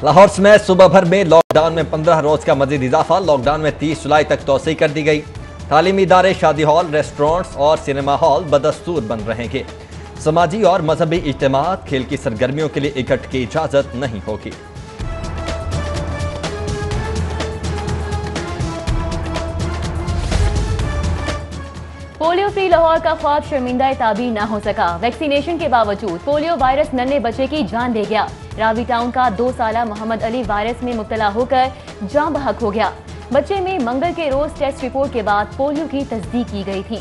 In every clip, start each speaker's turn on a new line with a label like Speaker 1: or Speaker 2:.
Speaker 1: लाहौर समेत सुबह भर में लॉकडाउन में 15 रोज का मजीद इजाफा। लॉकडाउन में 30 जुलाई तक तोसी कर दी गई। तालीमी इदारे, शादी हॉल, रेस्टोरेंट्स और सिनेमा हॉल बदस्तूर बंद रहेंगे। समाजी और मजहबी इज्तिमात, खेल की सरगर्मियों के लिए इकट्ठ की इजाजत नहीं होगी।
Speaker 2: पोलियो फ्री लाहौर का ख्वाब शर्मिंदा ताबीर न हो सका। वैक्सीनेशन के बावजूद पोलियो वायरस नन्हे बच्चे की जान ले गया। रावी टाउन का 2 साला मोहम्मद अली वायरस में मुब्तला होकर जान बहक हो गया। बच्चे में मंगल के रोज टेस्ट रिपोर्ट के बाद पोलियो की तस्दीक की गई थी।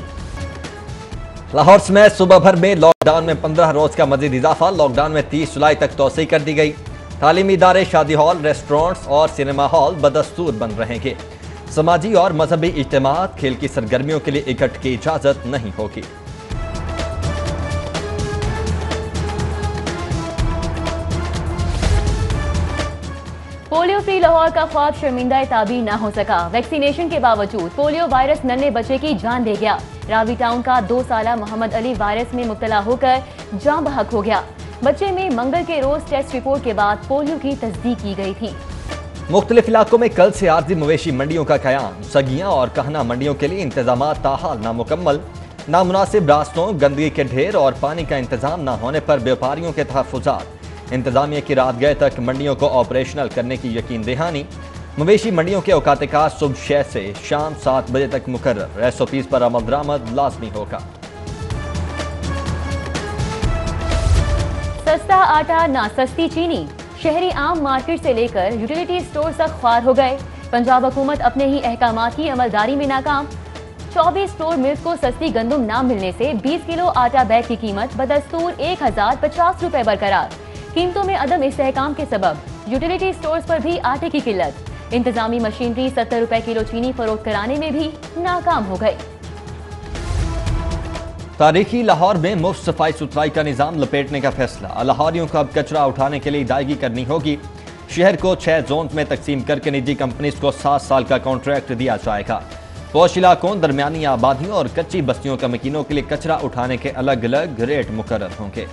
Speaker 1: लाहौर समेत सुबह भर में लॉकडाउन में 15 रोज का मजीद इजाफा। लॉकडाउन में 30 जुलाई तक तोसी कर दी गई। तालीमी इदारे, शादी हॉल, रेस्टोरेंट्स और सिनेमा हॉल बदस्तूर बंद रहेंगे। समाजी और मजहबी इज्तिमात, खेल की सरगर्मियों के लिए इकट्ठ की इजाजत नहीं होगी।
Speaker 2: पोलियो फ्री लाहौर का ख्वाब शर्मिंदा ताबीर न हो सका। वैक्सीनेशन के बावजूद पोलियो वायरस नन्हे बच्चे की जान ले गया। रावी टाउन का 2 साला मोहम्मद अली वायरस में मुब्तला होकर जान बहक हो गया। बच्चे में मंगल के रोज टेस्ट रिपोर्ट के बाद पोलियो की तस्दीक की गई थी।
Speaker 1: मुख्तलिफ इलाकों में कल से आर्जी मवेशी मंडियों का कयाम। सगियां और कहना मंडियों के लिए इंतजाम ताहाल नामुकम्मल। नामुनासिब रास्तों, गंदगी के ढेर और पानी का इंतजाम न होने पर व्यापारियों के तहफ़्फ़ुज़ात। इंतजामिया की रात गए तक मंडियों को ऑपरेशनल करने की यकीन दहानी। मवेशी मंडियों के औकात सुबह 6 से शाम 7 बजे तक मुकर्रर। SOPs पर अमल दरामद लाजमी होगा।
Speaker 2: सस्ता आटा ना सस्ती चीनी। शहरी आम मार्केट से लेकर यूटिलिटी स्टोर तक ख्वार हो गए। पंजाब हुकूमत अपने ही अहकामात की अमलदारी में नाकाम। 24 स्टोर मिल्स को सस्ती गंदुम ना मिलने से 20 किलो आटा बैग की कीमत बदस्तूर 1050 रुपए बरकरार। कीमतों में अदम इस्तेहकाम के सबब यूटिलिटी स्टोर्स पर भी आटे की किल्लत। इंतजामी मशीनरी 70 रुपए किलो चीनी फरोख्त कराने में भी नाकाम हो गई।
Speaker 1: तारीखी लाहौर में मुफ्त सफाई सुथराई का निजाम लपेटने का फैसला। लाहौरियों को अब कचरा उठाने के लिए अदायगी करनी होगी। शहर को 6 जोन में तकसीम करके निजी कंपनीज को 7 साल का कॉन्ट्रैक्ट दिया जाएगा। पोश इलाकों, दरमियानी आबादियों और कच्ची बस्तियों का मकीनों के लिए कचरा उठाने के अलग अलग रेट मुकर्रर होंगे।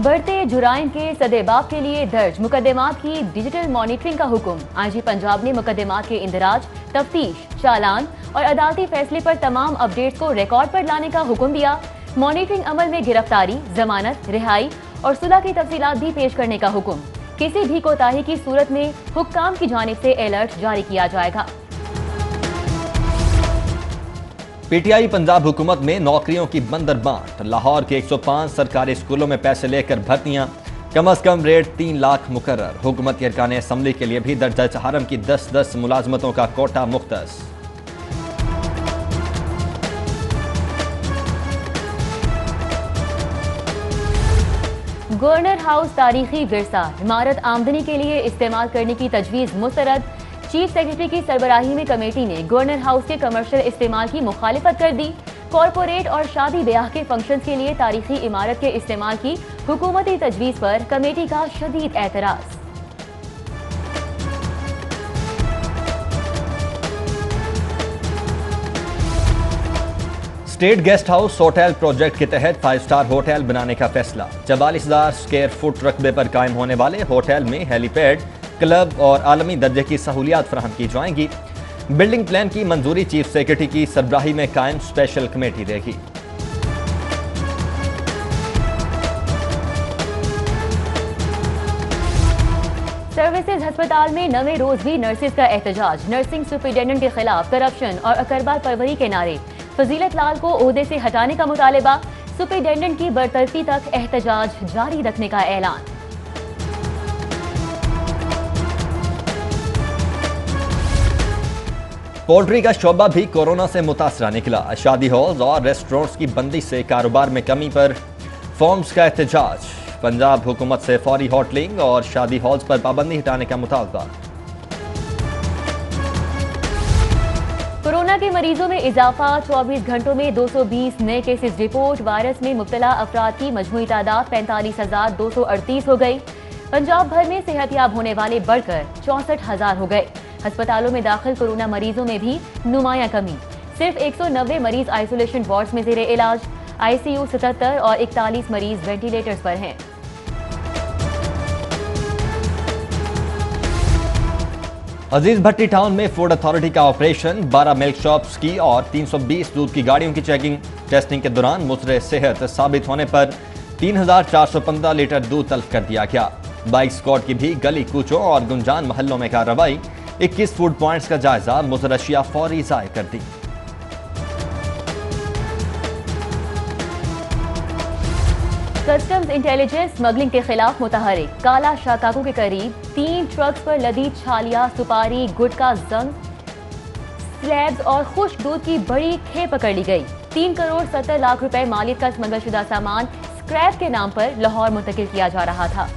Speaker 2: बढ़ते जुराइम के सदेबाब के लिए दर्ज मुकदमात की डिजिटल मॉनिटरिंग का हुक्म। IG पंजाब ने मुकदमात के इंदराज, तफ्तीश, चालान और अदालती फैसले पर तमाम अपडेट्स को रिकॉर्ड पर लाने का हुक्म दिया। मॉनिटरिंग अमल में गिरफ्तारी, जमानत, रिहाई और सुलह की तफसीलात भी पेश करने का हुक्म। किसी भी कोताही की सूरत में हुक्काम की जानिब से अलर्ट जारी किया जाएगा।
Speaker 1: PTI पंजाब हुकूमत में नौकरियों की बंदर बांट। लाहौर के 105 सरकारी स्कूलों में पैसे लेकर भर्तियां। कम अज कम रेट 3 लाख मुकर्रर। हुकूमती अरकान असम्बली के लिए भी दर्जा हरम की 10-10 मुलाजमतों का कोटा मुख्तस।
Speaker 2: गवर्नर हाउस तारीखी विरसा। इमारत आमदनी के लिए इस्तेमाल करने की तजवीज़ मुस्तरद। चीफ सेक्रेटरी की सरबराही में कमेटी ने गवर्नर हाउस के कमर्शियल इस्तेमाल की मुखालिफत कर दी। कॉरपोरेट और शादी ब्याह के फंक्शन के लिए तारीखी इमारत के इस्तेमाल की हुकूमती तजवीज़ पर कमेटी का शदीद एतराज़।
Speaker 1: State guest house hotel project के तहत 5 स्टार होटल बनाने का फैसला। 44,000 स्क्वायर फुट रकबे पर कायम होने वाले होटल में हेलीपैड, क्लब और आलमी दर्जे की सहूलियात फराहम की जाएंगी। बिल्डिंग प्लान की मंजूरी चीफ सेक्रेटरी की सरबराही में कायम स्पेशल कमेटी देगी।
Speaker 2: सर्विसेज अस्पताल में नवे रोज भी नर्सेज का एहतजाज। नर्सिंग सुपरिटेंडेंट के खिलाफ करप्शन और अकरबार परवरी के नारे। फजीलत लाल को ओहदे से हटाने का मुतालबा। सुपरिटेंडेंट की बरतरफी तक एहतजाज जारी रखने का ऐलान।
Speaker 1: पोल्ट्री का शोबा भी कोरोना से मुतासरा निकला। शादी हॉल्स और रेस्टोरेंट्स की बंदी से कारोबार में कमी पर फॉर्म्स का एहतजाज। पंजाब हुकूमत से फौरी होटलिंग और शादी हॉल्स पर पाबंदी हटाने का मुतालबा।
Speaker 2: कोरोना के मरीजों में इजाफा। 24 घंटों में 220 नए केसेस रिपोर्ट। वायरस में मुब्तला अफराद की मजमूई तादाद 45,238 हो गई। पंजाब भर में सेहतयाब होने वाले बढ़कर 64,000 हो गए। अस्पतालों में दाखिल कोरोना मरीजों में भी नुमाया कमी। सिर्फ 190 मरीज आइसोलेशन वार्ड्स में जेरे इलाज। आईसीयू 77 और 41 मरीज वेंटिलेटर्स पर हैं।
Speaker 1: अजीज भट्टी टाउन में फूड अथॉरिटी का ऑपरेशन, 12 मिल्क शॉप्स की और 320 दूध की गाड़ियों की चेकिंग। टेस्टिंग के दौरान मुजरे सेहत साबित होने पर 3415 लीटर दूध तल्फ कर दिया गया। बाइक स्क्वाड की भी गली कूचों और गुंजान महल्लों में कार्रवाई। 21 फूड पॉइंट्स का जायजा, मुजरशिया फौरी जाय कर दी।
Speaker 2: कस्टम्स इंटेलिजेंस स्मगलिंग के खिलाफ मुतहरिक। काला शाकाकू के करीब 3 ट्रक्स पर लदी छालिया, सुपारी, गुटखा, जंग, स्लैब्स और खुश्क दूध की बड़ी खेप पकड़ ली गई। 3 करोड़ 70 लाख रुपए मालियत का स्मगलशुदा सामान स्क्रैप के नाम पर लाहौर मुंतकिल किया जा रहा था।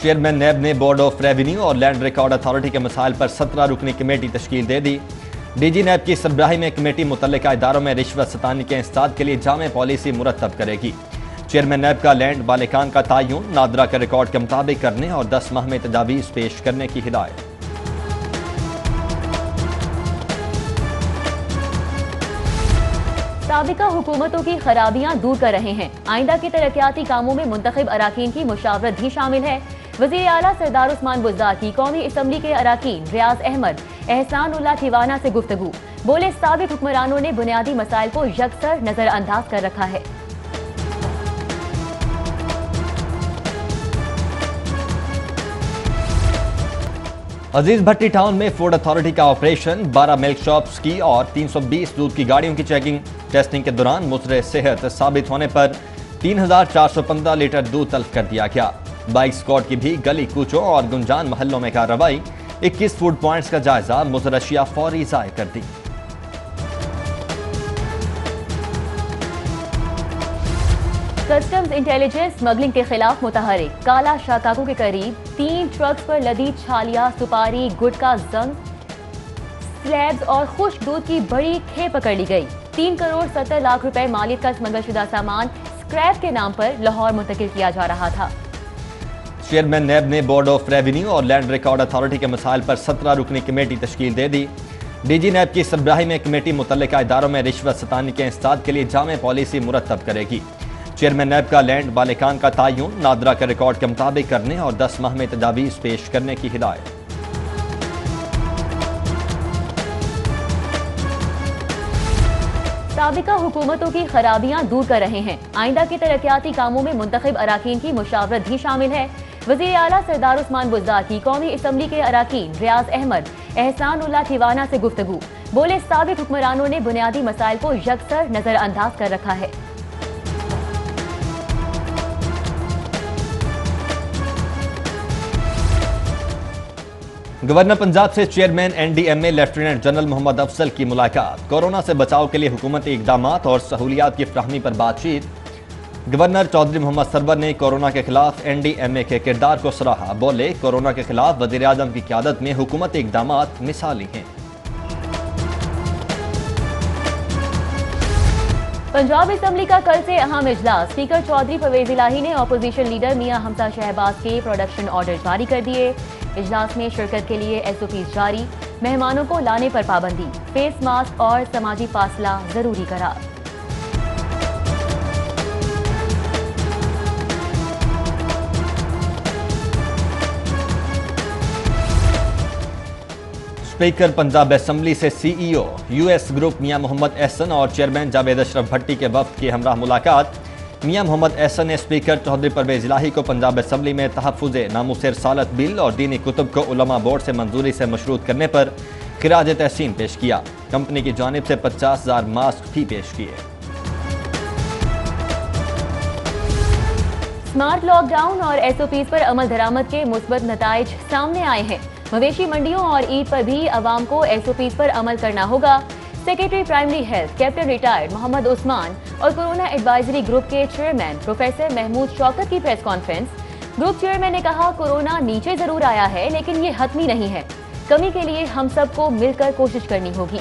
Speaker 1: चेयरमैन नैब ने बोर्ड ऑफ रेवेन्यू और लैंड रिकॉर्ड अथॉरिटी के मसाइल पर 17 रुकनी कमेटी तश्कील दे दी। डीजी नैब की सरबराही में कमेटी मुतल्लिका इदारों में रिश्वत सतानी के इंसदाद के लिए जामे पॉलिसी मुरतब करेगी। चेयरमैन नैब का लैंड मालिकान का तयन नादरा के रिकॉर्ड के मुताबिक करने और 10 माह में तजावीज़ पेश करने की हिदायत।
Speaker 2: साबिका हुकूमतों की खराबियां दूर कर रहे हैं। आइंदा के तरक्याती कामों में मुंतखब अराकीन की मुशावरत भी शामिल है। वज़ीर आला सरदार उस्मान बुज़दार की कौमी असम्बली के अराकीन रियाज अहमद, एहसान उल्लाह ठिवाना से गुफ्तगू। बोले, साबिक हुक्मरानों ने बुनियादी मसाइल को यकसर नजरअंदाज कर रखा है।
Speaker 1: अजीज भट्टी टाउन में फूड अथॉरिटी का ऑपरेशन, 12 मिल्क शॉप्स की और 320 दूध की गाड़ियों की चेकिंग। टेस्टिंग के दौरान मुजरे सेहत साबित होने पर 3415 लीटर दूध तल्फ कर दिया गया। बाइक स्क्वाड की भी गली कूचों और गुंजान महल्लों में कार्रवाई। 21 फूड पॉइंट्स का जायजा, मुजरशिया फौरी जाय कर दी।
Speaker 2: कस्टम्स इंटेलिजेंस स्मगलिंग के खिलाफ मुतहरिक। काला शाकाकू के करीब 3 ट्रक्स पर लदी छालिया, सुपारी, गुटखा, जंग, स्लैब्स और खुश्क दूध की बड़ी खेप पकड़ ली गई। 3 करोड़ 70 लाख रुपए मालियत का स्मगलशुदा सामान स्क्रैप के नाम पर लाहौर मुंतकिल किया जा रहा था।
Speaker 1: चेयरमैन नैब ने बोर्ड ऑफ रेवेन्यू और लैंड रिकॉर्ड अथॉरिटी के मसाइल पर 17 रुकनी कमेटी तश्कील दे दी। डीजी नैब की सरबराही में कमेटी मुतल्लिका इदारों में रिश्वत सतानी के इंसदाद के लिए जामे पॉलिसी मुरतब करेगी। चेयरमैन नैब का लैंड मालिकान का तयन नादरा के रिकॉर्ड के मुताबिक करने और 10 माह में तजावीज़ पेश करने की हिदायत।
Speaker 2: साबिका हुकूमतों की खराबियां दूर कर रहे हैं। आइंदा के तरक्याती कामों में मुंतखब अराकीन की मुशावरत भी शामिल है। वज़ीर आला सरदार उस्मान बुज़दार की कौमी असम्बली के अराकीन रियाज अहमद, एहसान उल्लाह ठिवाना से गुफ्तगू। बोले, साबिक हुक्मरानों ने बुनियादी मसाइल को यकसर नजरअंदाज कर रखा है।
Speaker 1: गवर्नर पंजाब से chairman NDMA lieutenant general Mohammad Afzal की मुलाकात। कोरोना से बचाव के लिए हुकूमती इकदामात और सहूलियात की फ्राहमी पर बातचीत। गवर्नर चौधरी मोहम्मद सरवर ने कोरोना के खिलाफ एनडीएमए के किरदार को सराहा। बोले, कोरोना के खिलाफ वज़ीर आज़म की क़यादत में हुकूमती इकदामात मिसाली हैं।
Speaker 2: पंजाब असम्बली का कल से अहम इजलास। स्पीकर चौधरी परवेज इलाही ने अपोजिशन लीडर मियां हमजा शहबाज के प्रोडक्शन ऑर्डर जारी कर दिए। इजलास में शिरकत के लिए एसओपीज जारी। मेहमानों को लाने पर पाबंदी, फेस मास्क और समाजी फासला जरूरी करार।
Speaker 1: स्पीकर पंजाब असम्बली से सीईओ यूएस ग्रुप मियां मोहम्मद एहसन और चेयरमैन जावेद अशरफ भट्टी के वफ्द की हमरा मुलाकात। मियां मोहम्मद एहसन ने स्पीकर चौधरी परवेज इलाही को पंजाब असम्बली में तहफ़्फ़ुज़ नामूस रिसालत बिल और दीनी कुतुब को उलमा बोर्ड से मंजूरी से मशरूत करने पर खिराज तहसीन पेश किया। कंपनी की जानिब से 50,000 मास्क भी पेश किए।
Speaker 2: स्मार्ट लॉकडाउन और एसओपीज पर अमल दरामद के मुस्बत नताइज सामने आए हैं। मवेशी मंडियों और ईद पर भी अवाम को एसओपीज पर अमल करना होगा। Secretary primary health captain retired Mohammad Usman और कोरोना एडवाइजरी ग्रुप के चेयरमैन प्रोफेसर महमूद शौकत की प्रेस कॉन्फ्रेंस। ग्रुप चेयरमैन ने कहा, कोरोना नीचे जरूर आया है लेकिन ये हतमी नहीं है। कमी के लिए हम सबको मिलकर कोशिश करनी होगी।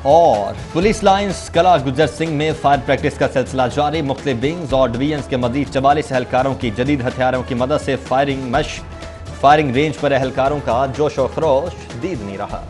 Speaker 1: और पुलिस लाइंस कला गुजर सिंह में फायर प्रैक्टिस का सिलसिला जारी। मुख्तलिफ विंग्स और डिवीजन्स के मजीद 44 एहलकारों की जदीद हथियारों की मदद से फायरिंग रेंज पर एहलकारों का जोश और खरोश दीद नहीं रहा।